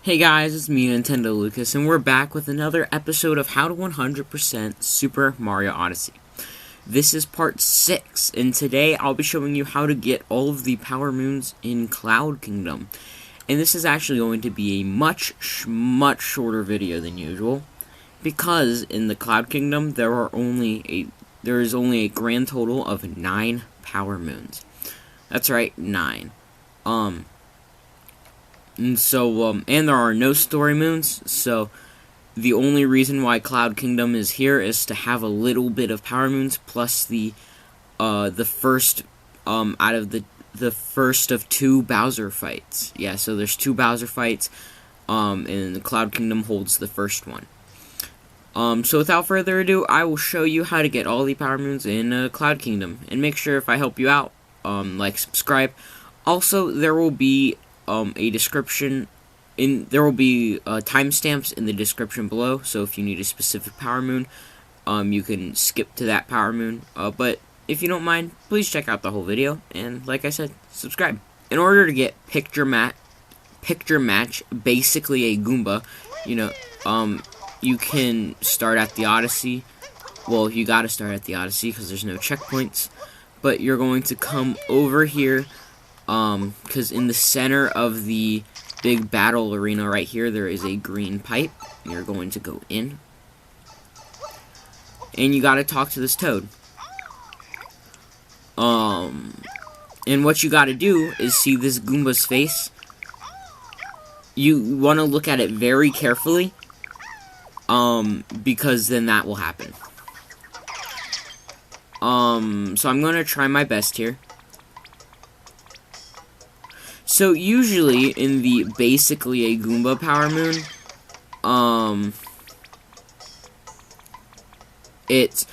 Hey guys, it's me, Nintendo Lucas, and we're back with another episode of How to 100% Super Mario Odyssey. This is part 6, and today I'll be showing you how to get all of the Power Moons in Cloud Kingdom. And this is actually going to be a much shorter video than usual, because in the Cloud Kingdom there is only a grand total of 9 Power Moons. That's right, 9. And there are no story moons, so the only reason why Cloud Kingdom is here is to have a little bit of Power Moons, plus the first, out of the first of 2 Bowser fights. Yeah, so there's 2 Bowser fights, and the Cloud Kingdom holds the first one. So without further ado, I will show you how to get all the Power Moons in Cloud Kingdom, and make sure if I help you out, like, subscribe. Also, there will be a description there will be timestamps in the description below, so if you need a specific Power Moon, you can skip to that Power Moon, but if you don't mind, please check out the whole video, and like I said, subscribe. In order to get picture match, basically a Goomba, you can start at the Odyssey. Well, you gotta start at the Odyssey because there's no checkpoints, but you're going to come over here, because in the center of the big battle arena right here, there is a green pipe. You're going to go in, and you gotta talk to this toad. And what you gotta do is see this Goomba's face. You want to look at it very carefully, because then that will happen. So I'm gonna try my best here. So usually in the basically a Goomba Power Moon, it's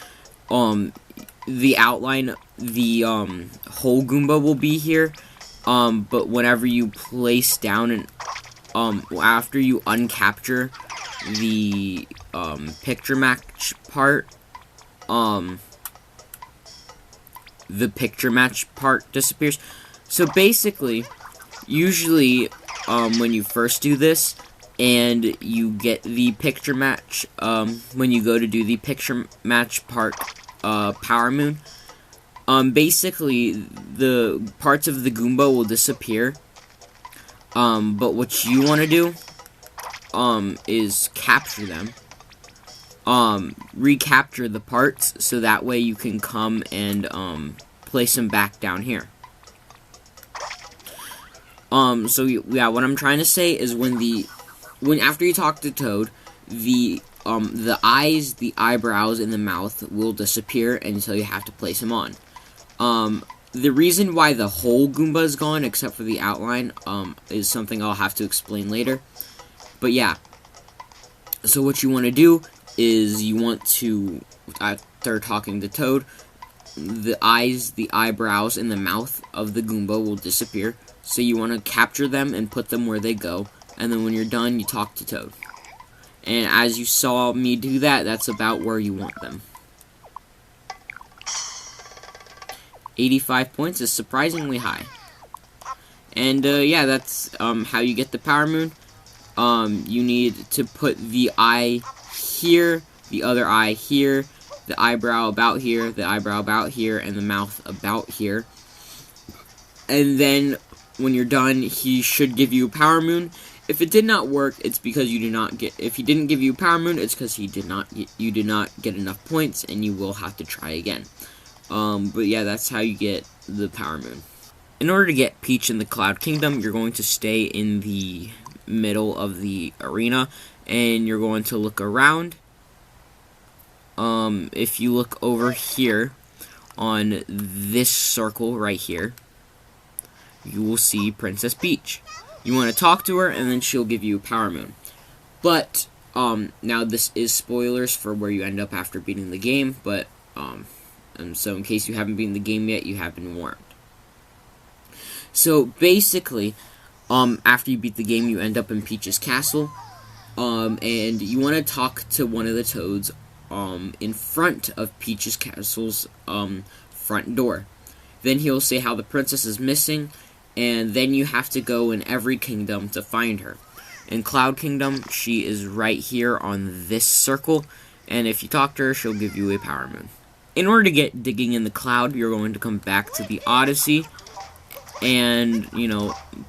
the outline, the whole Goomba will be here, but whenever you place down and after you uncapture the picture match part, the picture match part disappears. So basically, usually, when you first do this, and you get the picture match, when you go to do the picture match part, Power Moon, basically, the parts of the Goomba will disappear, but what you want to do, is capture them, recapture the parts, so that way you can come and, place them back down here. So yeah, what I'm trying to say is when after you talk to Toad, the eyes, the eyebrows, and the mouth will disappear until you have to place them on. The reason why the whole Goomba is gone, except for the outline, is something I'll have to explain later. But yeah, so what you want to do is you want to, after talking to Toad, the eyes, the eyebrows, and the mouth of the Goomba will disappear. So you want to capture them and put them where they go, and then when you're done, you talk to Toad. And as you saw me do that, that's about where you want them. 85 points is surprisingly high. And yeah, that's how you get the Power Moon. You need to put the eye here, the other eye here, the eyebrow about here, the eyebrow about here, and the mouth about here. And then when you're done, he should give you a Power Moon. If it did not work, it's because you did not get. If he didn't give you a Power Moon, it's because you did not get enough points, and you will have to try again. But yeah, that's how you get the Power Moon. In order to get Peach in the Cloud Kingdom, you're going to stay in the middle of the arena, and you're going to look around. If you look over here on this circle right here, you will see Princess Peach. You want to talk to her, and then she'll give you a Power Moon. But, now this is spoilers for where you end up after beating the game, but, and so in case you haven't beaten the game yet, you have been warned. So, basically, after you beat the game, you end up in Peach's castle, and you want to talk to one of the toads, in front of Peach's castle's, front door. Then he'll say how the princess is missing, and then you have to go in every kingdom to find her. In Cloud Kingdom, she is right here on this circle, and if you talk to her, she'll give you a power moon. In order to get digging in the cloud, you're going to come back to the Odyssey and,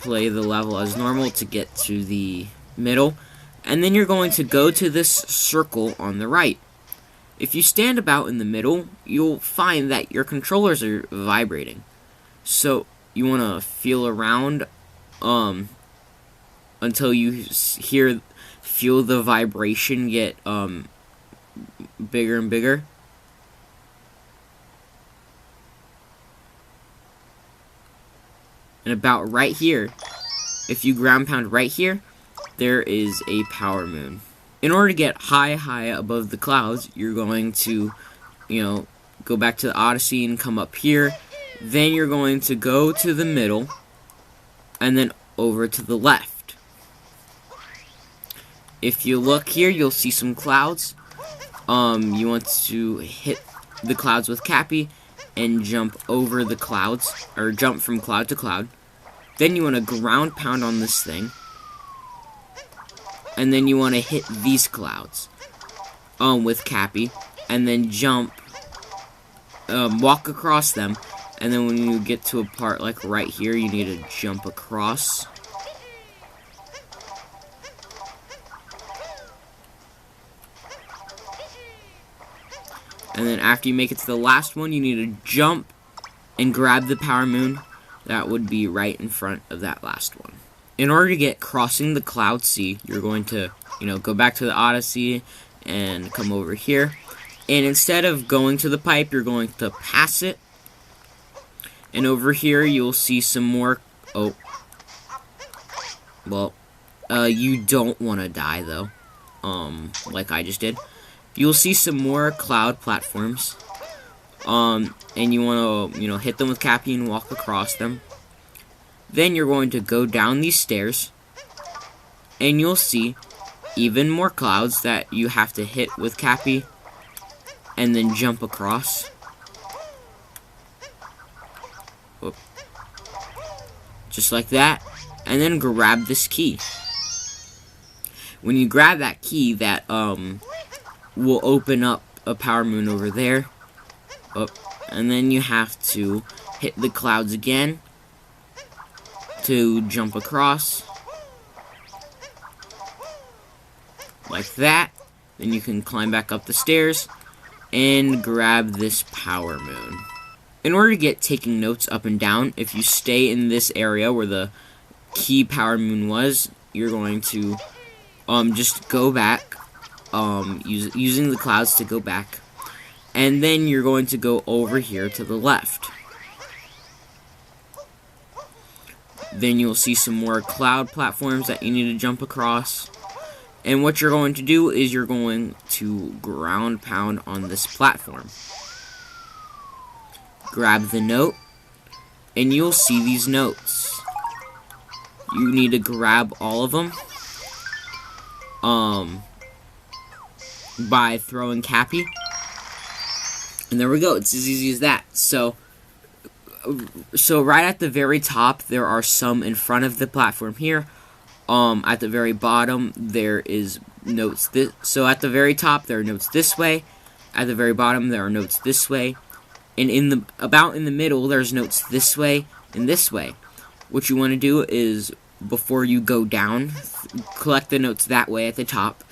play the level as normal to get to the middle. And then you're going to go to this circle on the right. If you stand about in the middle, you'll find that your controllers are vibrating. So you want to feel around until you feel the vibration get bigger and bigger. And about right here, if you ground pound right here, there is a power moon. In order to get high above the clouds, you're going to, go back to the Odyssey and come up here. Then you're going to go to the middle, and then over to the left. If you look here, you'll see some clouds. You want to hit the clouds with Cappy and jump over the clouds, or jump from cloud to cloud. Then you want to ground pound on this thing. And then you want to hit these clouds with Cappy. And then jump, walk across them. And then when you get to a part like right here, you need to jump across. And then after you make it to the last one, you need to jump and grab the power moon. That would be right in front of that last one. In order to get crossing the Cloud Sea, you're going to, go back to the Odyssey and come over here. And instead of going to the pipe, you're going to pass it. And over here, you'll see some more... Oh. Well, you don't want to die, though. Like I just did. You'll see some more cloud platforms. And you want to, hit them with Cappy and walk across them. Then you're going to go down these stairs. And you'll see even more clouds that you have to hit with Cappy. And then jump across. Whoop. Just like that. And then grab this key. When you grab that key, that, will open up a power moon over there. And then you have to hit the clouds again to jump across. Like that. Then you can climb back up the stairs and grab this power moon. In order to get taking notes up and down, if you stay in this area where the key power moon was, you're going to just go back, using the clouds to go back. And then you're going to go over here to the left. Then you'll see some more cloud platforms that you need to jump across. And what you're going to do is you're going to ground pound on this platform. Grab the note, and you'll see these notes. You need to grab all of them by throwing Cappy. And there we go. It's as easy as that. So right at the very top, there are some in front of the platform here. At the very bottom, there is notes this. So at the very top, there are notes this way. At the very bottom, there are notes this way. And in the middle, there's notes this way and this way. What you want to do is, before you go down, collect the notes that way at the top.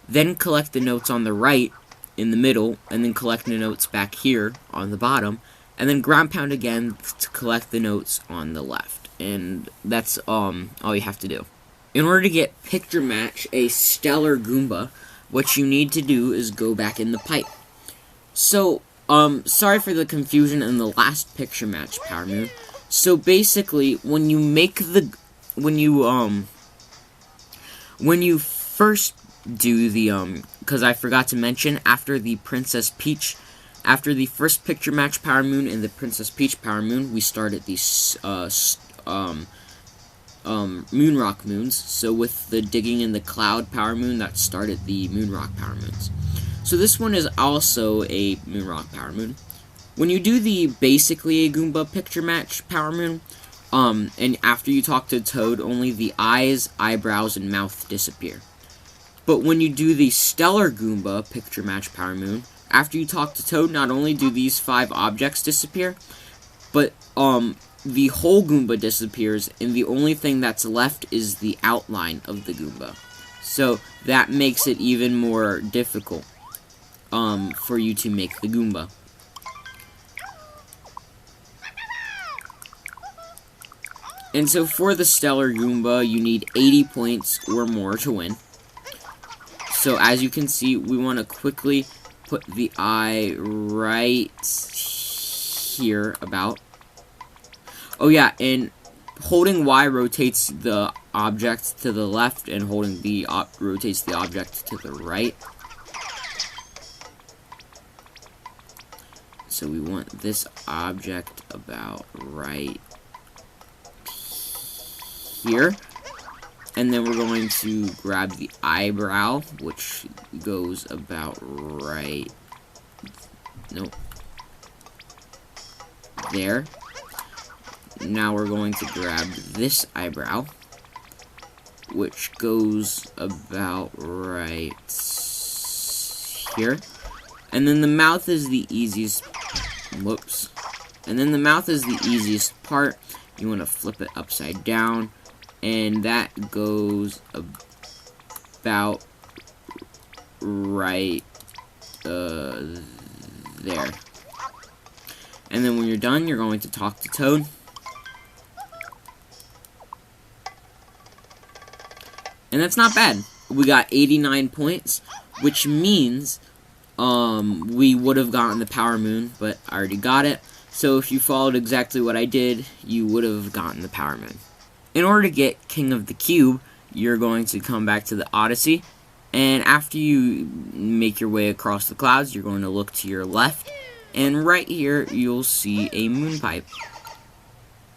Then collect the notes on the right in the middle, and then collect the notes back here on the bottom, and then ground pound again to collect the notes on the left. And that's all you have to do. In order to get picture match a stellar Goomba, what you need to do is go back in the pipe. So, sorry for the confusion in the last picture match power moon. So basically, when you first do the, because I forgot to mention, after the first picture match power moon and the Princess Peach power moon, we started these, moon rock moons. So with the digging in the cloud power moon, that started the moon rock power moons. So this one is also a moon rock power moon. When you do the basically a Goomba picture match power moon, And after you talk to Toad, only the eyes, eyebrows, and mouth disappear. But when you do the Stellar Goomba Picture Match Power Moon, after you talk to Toad, not only do these 5 objects disappear, but the whole Goomba disappears, and the only thing that's left is the outline of the Goomba. So that makes it even more difficult for you to make the Goomba. And so for the Stellar Goomba, you need 80 points or more to win. So as you can see, we want to quickly put the eye right here about. Oh yeah, and holding Y rotates the object to the left, and holding B rotates the object to the right. So we want this object about right here. And then we're going to grab the eyebrow, which goes about right, nope, there. Now we're going to grab this eyebrow, which goes about right here. And then the mouth is the easiest, whoops. And then the mouth is the easiest part. You want to flip it upside down. And that goes about right there. And then when you're done, you're going to talk to Toad. And that's not bad. We got 89 points, which means we would have gotten the Power Moon, but I already got it. So if you followed exactly what I did, you would have gotten the Power Moon. In order to get King of the Cube, you're going to come back to the Odyssey, and after you make your way across the clouds, you're going to look to your left, and right here, you'll see a moon pipe.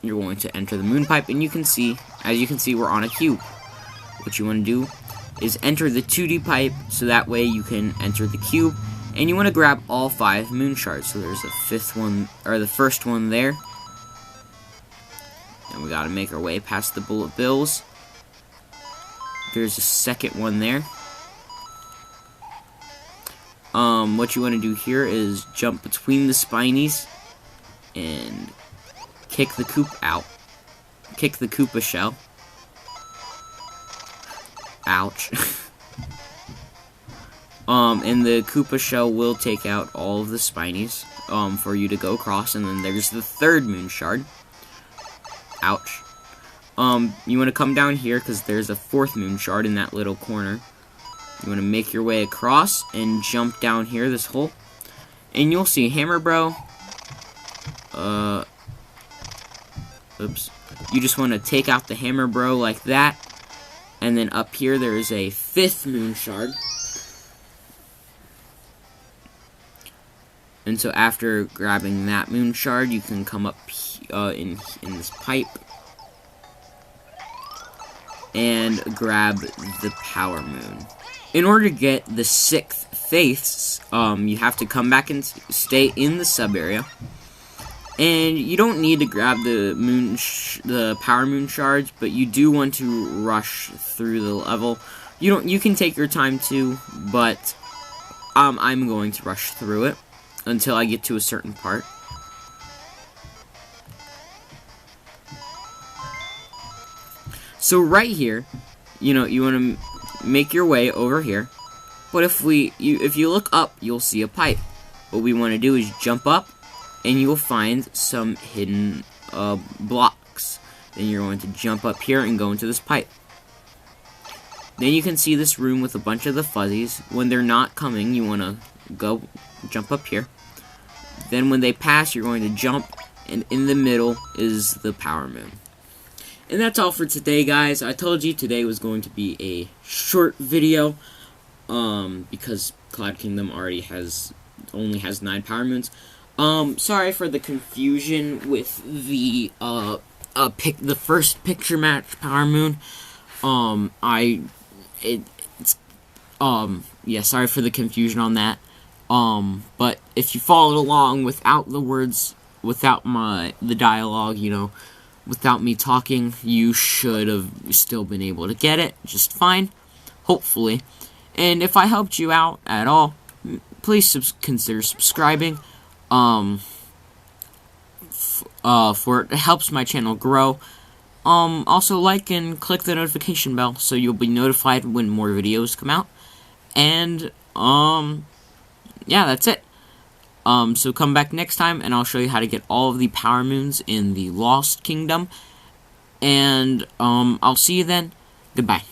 You're going to enter the moon pipe, and as you can see, we're on a cube. What you want to do is enter the 2D pipe, so that way you can enter the cube, and you want to grab all 5 moon shards. So there's the first one there. And we gotta make our way past the bullet bills. There's a second one there. What you want to do here is jump between the spinies and kick the Koopa out. Kick the Koopa shell. Ouch. And the Koopa shell will take out all of the spinies for you to go across. And then there's the 3rd moon shard. Ouch. You want to come down here because there's a 4th moon shard in that little corner. You want to make your way across and jump down here, this hole. And you'll see Hammer Bro. Oops. You just want to take out the Hammer Bro like that. And then up here there is a 5th moon shard. And so after grabbing that moon shard, you can come up in this pipe and grab the Power Moon. In order to get the 6th Faiths, you have to come back and stay in the sub area. And you don't need to grab the Power Moon shards, but you do want to rush through the level. You can take your time too, but I'm going to rush through it until I get to a certain part. So right here, you want to make your way over here. But if you look up, you'll see a pipe. What we want to do is jump up, and you will find some hidden blocks. Then you're going to jump up here and go into this pipe. Then you can see this room with a bunch of the fuzzies. When they're not coming, you want to jump up here. Then when they pass, you're going to jump, and in the middle is the Power Moon. And that's all for today, guys. I told you today was going to be a short video, because Cloud Kingdom only has 9 Power Moons. Sorry for the confusion with the first picture match Power Moon. Yeah, sorry for the confusion on that. But if you followed along without the words, without the dialogue, without me talking, you should have still been able to get it just fine, hopefully. And if I helped you out at all, please consider subscribing. For it helps my channel grow. Also like and click the notification bell so you'll be notified when more videos come out. And yeah, that's it. So come back next time and I'll show you how to get all of the power moons in the Lost Kingdom. And I'll see you then. Goodbye.